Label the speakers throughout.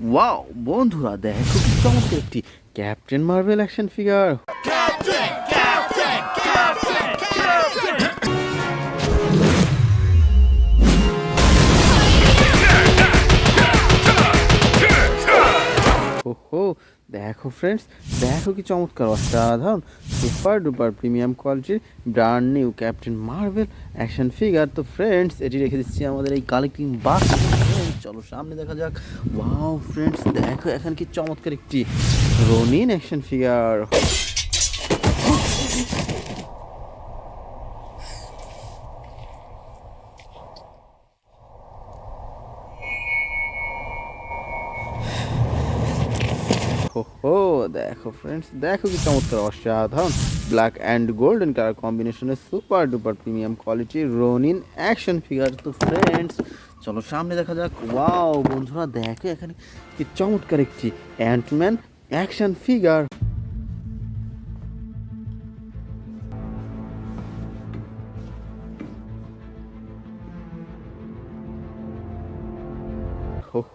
Speaker 1: Wow বন্ধুরা, দেখো কি চমৎকার একটি ক্যাপ্টেন মার্ভেল অ্যাকশন ফিগার। ওহো, দেখো ফ্রেন্ডস, দেখো কি চমৎকার অসাধারণ সুপার ডুপার প্রিমিয়াম কোয়ালিটির brand new captain Marvel action figure. তো ফ্রেন্ডস, এটি রেখে দিচ্ছি আমাদের এই কালেক্টিং বাক্স। চলো সামনে দেখা যাক। ওয়াও ফ্রেন্ডস, দেখো এখানে কি চমৎকার একটি রনিন অ্যাকশন ফিগার। ওহো, দেখো ফ্রেন্ডস, দেখো কি চমৎকার অসাধারণ ব্ল্যাক অ্যান্ড গোল্ডেন কালার কম্বিনেশনের super duper premium quality Ronin action figure. তো ফ্রেন্ডস, চলো সামনে দেখা যাক। ওয়াও বন্ধুরা, দেখো এখানে কি চমৎকার একটি অ্যান্টম্যান অ্যাকশন ফিগার।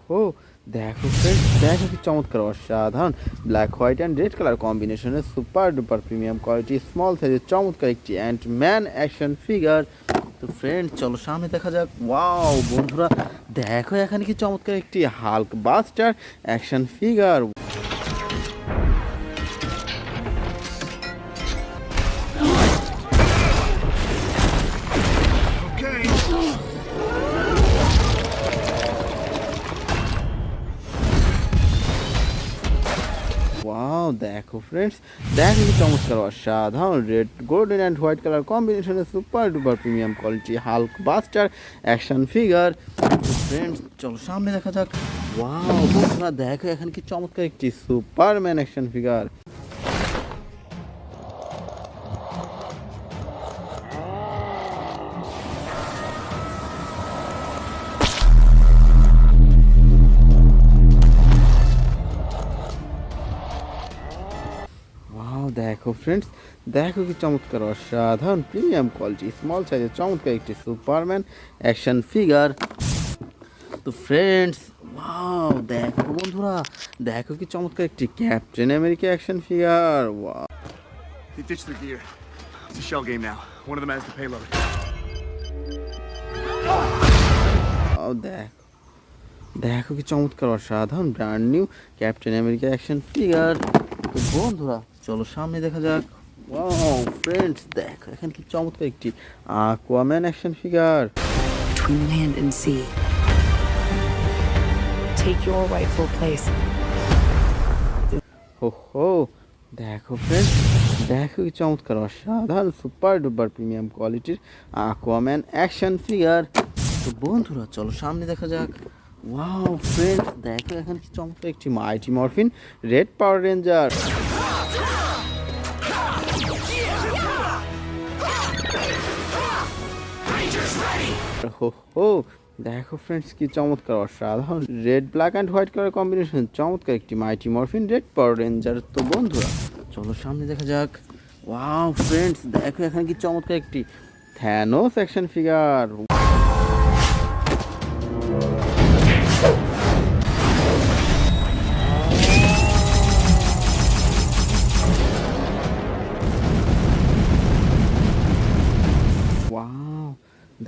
Speaker 1: হো, দেখো ফ্রেন্ডস, দেখো কি চমৎকার অসাধারণ black white and red colour কম্বিনেশনের super duper premium quality small সাইজের চমৎকার একটি অ্যান্টম্যান অ্যাকশন ফিগার। তো ফ্রেন্ডস, চলো সামনে দেখা যাক। ওয়াও বন্ধুরা, দেখো এখানে কি চমৎকার একটি Hulkbuster action figure. Wow দেখো ফ্রেন্ডস, দেখো কি চমৎকার অসাধারণ red golden and white colour কম্বিনেশনের super duper premium quality Hulkbuster action figure. Friends, চলো সামনে দেখা যাক। ওয়াও বন্ধুরা, দেখো এখানে কি চমৎকার একটি সুপারম্যান অ্যাকশন ফিগার। দেখো ফ্রেন্ডস, দেখো কি চমৎকার অসাধারণ প্রিমিয়াম কোয়ালিটি স্মল সাইজের চমৎকার একটি সুপারম্যান অ্যাকশন ফিগার। তো ফ্রেন্ডস, ওয়াও দেখো বন্ধুরা, দেখো কি চমৎকার একটি captain America action figure. Wow,
Speaker 2: He ditched the gear. It's a shell game now. One of them has the payload.
Speaker 1: দেখো, দেখো কি চমৎকার অসাধারণ brand new captain America action figure. তো বন্ধুরা, চলো সামনে দেখা যাক। ওয়াও ফ্রেন্ডস, দেখো এখানে কি চমৎকার একটি Aquaman action figure.
Speaker 3: Between land and sea, take your rightful place.
Speaker 1: হো, দেখো ফ্রেন্ডস, দেখো কি চমৎকার অসাধারণ সুপার ডুপার প্রিমিয়াম কোয়ালিটির আকুয়াম্যান অ্যাকশন ফিগার। তো বন্ধুরা, চলো সামনে দেখা যাক। ওয়াও ফ্রেন্ডস, দেখো এখানে কি চমৎকার একটি মাইটি মরফিন রেড পাওয়ার রেঞ্জার। হো, দেখো ফ্রেন্ডস, কি চমৎকার অসাধারণ red black and white colour combination চমৎকার একটি মাইটি মরফিন রেড পাওয়ার রেঞ্জার। তো বন্ধুরা, চলো সামনে দেখা যাক। ওয়াও ফ্রেন্ডস, দেখো এখানে কি চমৎকার একটি থ্যানোস অ্যাকশন ফিগার।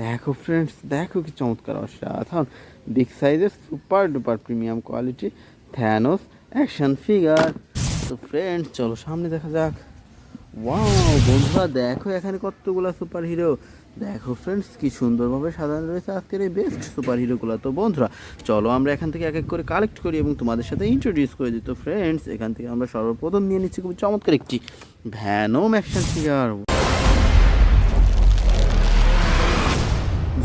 Speaker 1: দেখো ফ্রেন্ডস, দেখো কি চমৎকার অসাধারণ বিগ সাইজের super duper premium quality Thanos action figure. তো ফ্রেন্ডস, চলো সামনে দেখা যাক। ওয়াও বন্ধুরা, দেখো এখানে কতগুলো সুপার হিরো। দেখো ফ্রেন্ডস, কি সুন্দরভাবে সাজানো রয়েছে আজকের এই বেস্ট সুপার হিরোগুলো। তো বন্ধুরা, চলো আমরা এখান থেকে এক এক করে কালেক্ট করি এবং তোমাদের সাথে ইন্ট্রোডিউস করে দিই। তো ফ্রেন্ডস, এখান থেকে আমরা সর্বপ্রথম নিয়ে নিচ্ছি খুব চমৎকার একটি Venom action figure.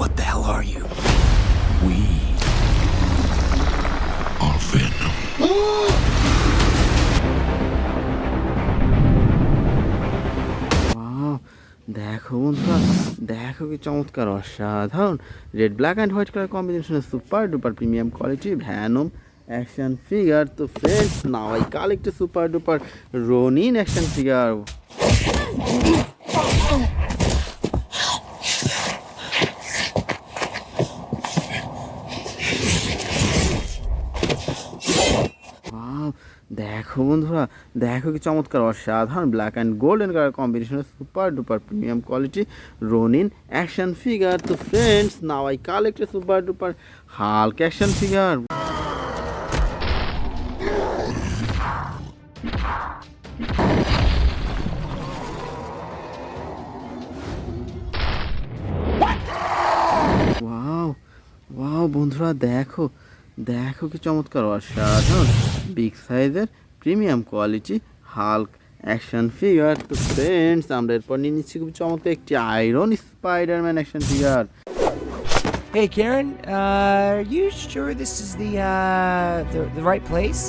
Speaker 4: What the hell are you? We are Venom.
Speaker 1: দেখো বন্ধুরা, দেখো কি চমৎকার অসাধারণ red black and white colour কম্বিনেশনের super duper premium quality Venom action figure. তো friends, now I collect super duper Ronin action figure. দেখো বন্ধুরা, দেখো কি চমৎকার অসাধারণ ব্ল্যাক অ্যান্ড গোল্ডেন কালার কম্বিনেশনের super duper premium quality Ronin action figure. তো friends, now I collect a super duper Hulk action figure. Wow wow বন্ধুরা, দেখো দেখো কি চমৎকার অসাধারণ বিগ সাইজের premium quality Hulk action figure. তো ফ্রেন্ডস, আমরা এরপর নিয়ে নিচ্ছি খুব চমৎকার একটি iron Spiderman action figure.
Speaker 5: Hey Karen, are you sure this is the right place?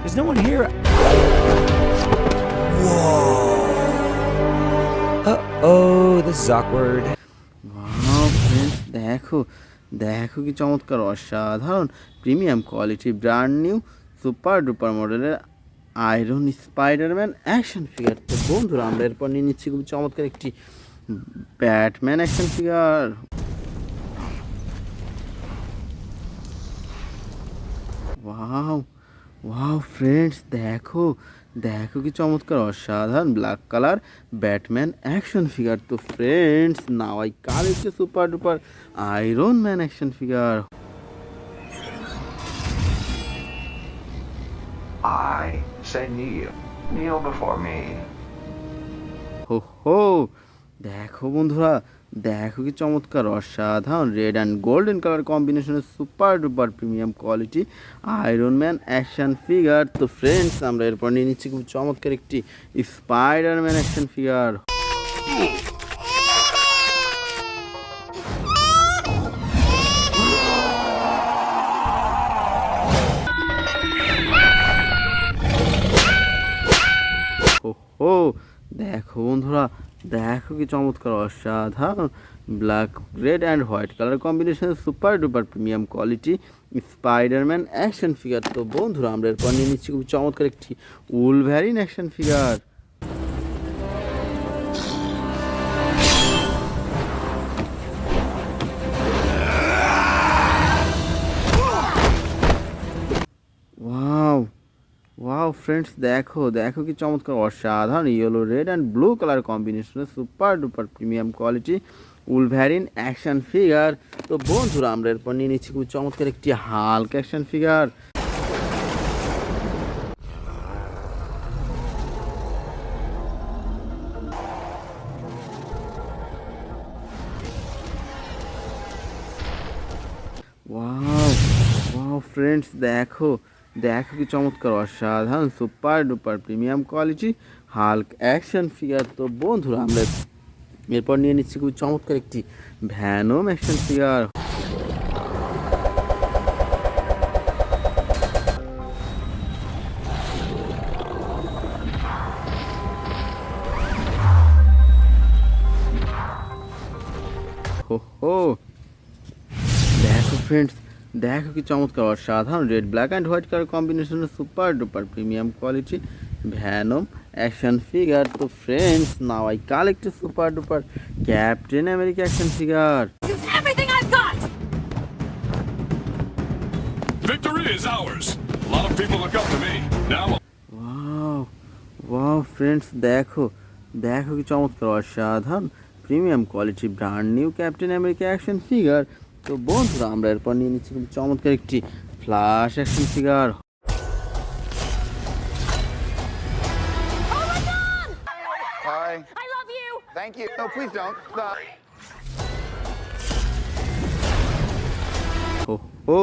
Speaker 5: There's no one here. Whoa. Uh-oh, this is awkward.
Speaker 1: Wow friends, দেখো দেখো কি চমৎকার অসাধারণ premium quality brand new super duper মডেলের Iron Spiderman action figure. তো বন্ধুরা, আমরা এরপর নিয়ে নিচ্ছি খুব চমৎকার একটি Batman action figure. Wow wow friends, দেখো দেখো কি চমৎকার অসাধারণ black colour Batman action figure. তো friends, now I collect a super duper Iron Man action figure.
Speaker 6: I say kneel. Kneel before me.
Speaker 1: হো হো, দেখো বন্ধুরা, দেখো কি চমৎকার অসাধারণ রেড অ্যান্ড গোল্ডেন কালার কম্বিনেশনের super duper premium quality Iron Man action figure. তো ফ্রেন্ডস, আমরা এরপর নিয়ে নিচ্ছি খুব চমৎকার একটি স্পাইডারম্যান অ্যাকশন ফিগার। ও দেখো বন্ধুরা, দেখো কি চমৎকার অসাধারণ black red and white colour combination super duper premium quality Spiderman action figure. তো বন্ধুরা, আমরা এরপর নিয়ে নিচ্ছি খুব চমৎকার একটি Wolverine action figure. Wow wow friends, দেখো দেখো কি চমৎকার অসাধারণ yellow red and blue colour কম্বিনেশনের super duper premium quality Wolverine action figure. তো বন্ধুরা, আমরা এরপর নিয়ে নিচ্ছি খুব চমৎকার একটি Hulk action figure. Wow wow friends, দেখো দেখো কি চমৎকার অসাধারণ super duper premium quality Hulk action figure. তো বন্ধুরা, আমরা এরপর নিয়ে নিচ্ছি খুব চমৎকার একটি ভ্যানম অ্যাকশন ফিগার। হো হো, দেখো ফ্রেন্ডস, দেখো কি চমৎকার অসাধারণ red black and white colour কম্বিনেশনের super duper premium quality Venom action figure. তো friends, now I collect a super duper Captain America action figure.
Speaker 3: Everything I've got!
Speaker 2: Victory is ours. A lot of people look up to me. Now
Speaker 1: wow wow friends, দেখো দেখো কি চমৎকার অসাধারণ premium quality brand new captain America action figure. তো বন্ধুরা, আমরা এরপর নিয়ে নিচ্ছি খুব চমৎকার একটি flash action figure.
Speaker 7: Hi.
Speaker 3: I love you!
Speaker 7: Thank you. No, please don't. Stop.
Speaker 1: হো হো,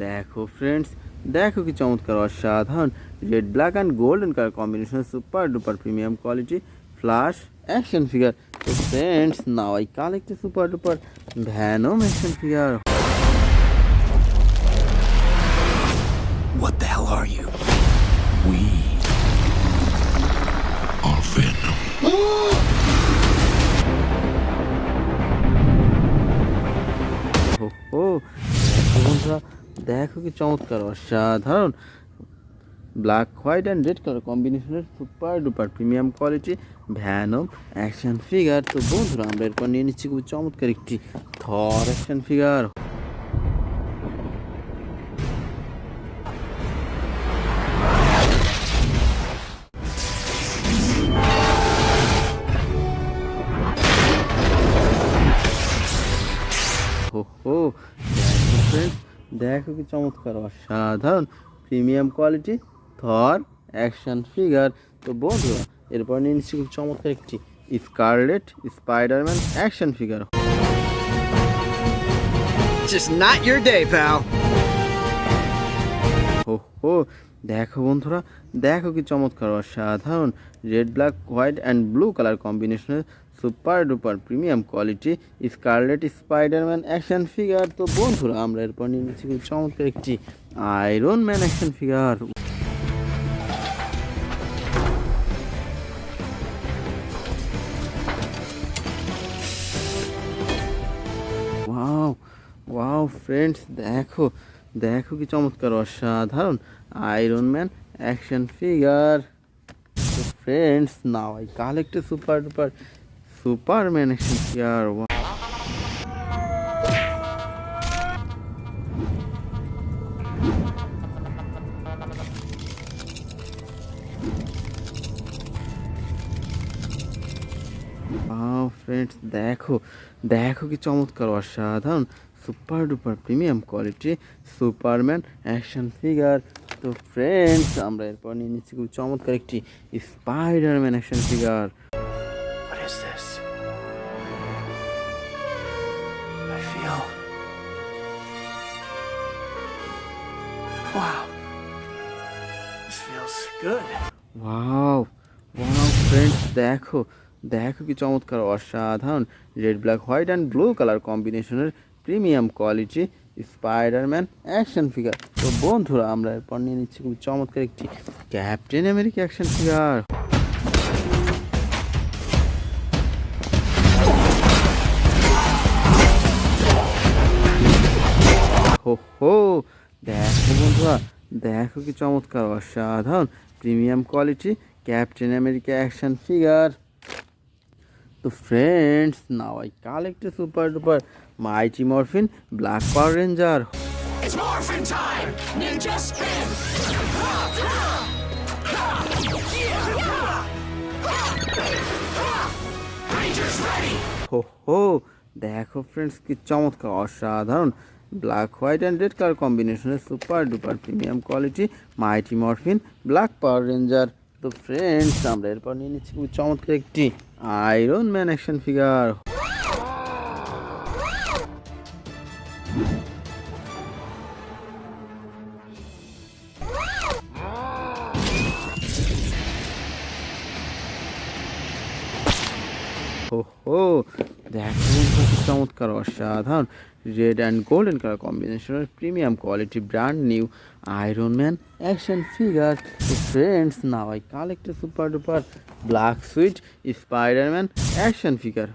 Speaker 1: দেখো ফ্রেন্ডস, দেখো কি চমৎকার অসাধারণ red black and golden colour combination super duper premium quality Flash action figure. তো friends, now I collect a super duper Venom action figure.
Speaker 4: What the hell are you? We are Venom.
Speaker 1: হো হো, দেখো বন্ধুরা, দেখো কি চমৎকার অসাধারণ black white and red colour কম্বিনেশনের super duper premium quality Venom action figure. তো বন্ধুরা, আমরা এরপর নিয়ে নিচ্ছি খুব চমৎকার একটি থর অ্যাকশন ফিগার। দেখো কি চমৎকার অসাধারণ premium quality Thor action figure. তো বন্ধুরা এরপর নিয়ে নিচ্ছি খুব চমৎকার একটি Scarlet Spiderman action figure.
Speaker 8: Just not your day, pal.
Speaker 1: হো হো, দেখো বন্ধুরা, দেখো কি চমৎকার অসাধারণ red black white and blue colour কম্বিনেশনের super duper premium quality Scarlet Spiderman action figure. তো বন্ধুরা আমরা এরপর নিয়ে নিচ্ছি খুব চমৎকার একটি Iron Man action figure. Wow wow friends, দেখো দেখো কি চমৎকার অসাধারণ আয়রন ম্যান অ্যাকশন ফিগার। তো friends now I collect super duper Superman action figure. Wow friends, দেখো দেখো কি চমৎকার অসাধারণ super duper premium quality Superman action figure. তো ফ্রেন্ডস আমরা এরপর নিয়ে নিচ্ছি খুব চমৎকার একটি Spiderman action figure.
Speaker 2: What is this? I feel... Wow. This feels good.
Speaker 1: Wow wow friends, দেখো দেখো কি চমৎকার অসাধারণ red black white and blue colour কম্বিনেশনের premium quality Spiderman action figure. তো বন্ধুরা আমরা এরপর নিয়ে নিচ্ছি খুব চমৎকার একটি ক্যাপ্টেন আমেরিকা অ্যাকশন ফিগার। হো হো, দেখো বন্ধুরা, দেখো কি চমৎকার অসাধারণ premium quality Captain America action figure. তো friends now I collect super duper Mighty Morphin Black Power Ranger.
Speaker 4: It's morphin' time! Ninja spin! Rangers ready!
Speaker 1: হো হো, দেখো ফ্রেন্ডস কি চমৎকার অসাধারণ black white and red colour কম্বিনেশনের super duper premium quality Mighty Morphin Black Power Ranger. তো friends আমরা এরপর নিয়ে নিচ্ছি খুব চমৎকার একটি আয়রন ম্যান অ্যাকশন ফিগার। হো হো, দেখো কি চমৎকার অসাধারণ রেড অ্যান্ড গোল্ডেন কালার কম্বিনেশনের premium quality brand new Iron Man action figure. তো friends now I collect super duper black suit Spiderman action figure.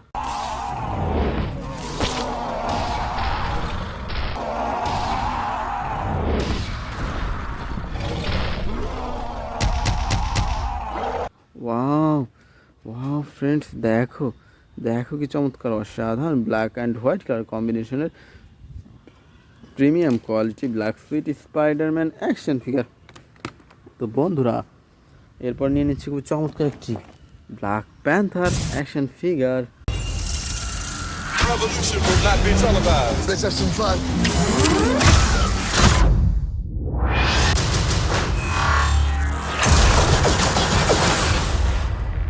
Speaker 1: Wow wow friends, দেখো দেখো কি চমৎকার অসাধারণ ব্ল্যাক অ্যান্ড হোয়াইট কালার কম্বিনেশনের premium quality black suit Spiderman action figure. তো বন্ধুরা এরপর নিয়ে নিচ্ছি খুব চমৎকার একটি Black Panther action figure.
Speaker 9: Revolution will not be televised.
Speaker 7: Let's have some fun.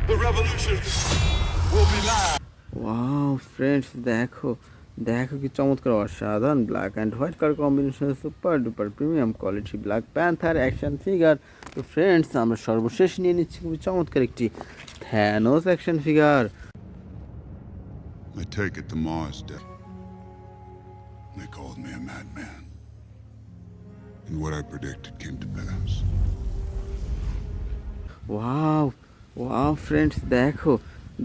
Speaker 9: The revolution will be live.
Speaker 1: Wow friends, দেখো দেখো কি চমৎকার অসাধারণ ব্ল্যাক অ্যান্ড হোয়াইট কালার কম্বিনেশনের super duper premium quality Black Panther action figure. তো friends আমরা সর্বশেষ নিয়ে নিচ্ছি খুবই চমৎকার একটি Thanos action figure.
Speaker 10: I take it the Mars dead. They called me a madman. And what I predicted came to pass.
Speaker 1: Wow wow friends, দেখো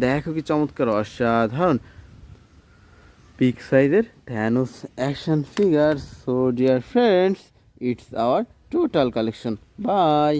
Speaker 1: দেখো কি চমৎকার অসাধারণ বিগ সাইজের Thanos action figure. So dear friends, it's our total collection. By.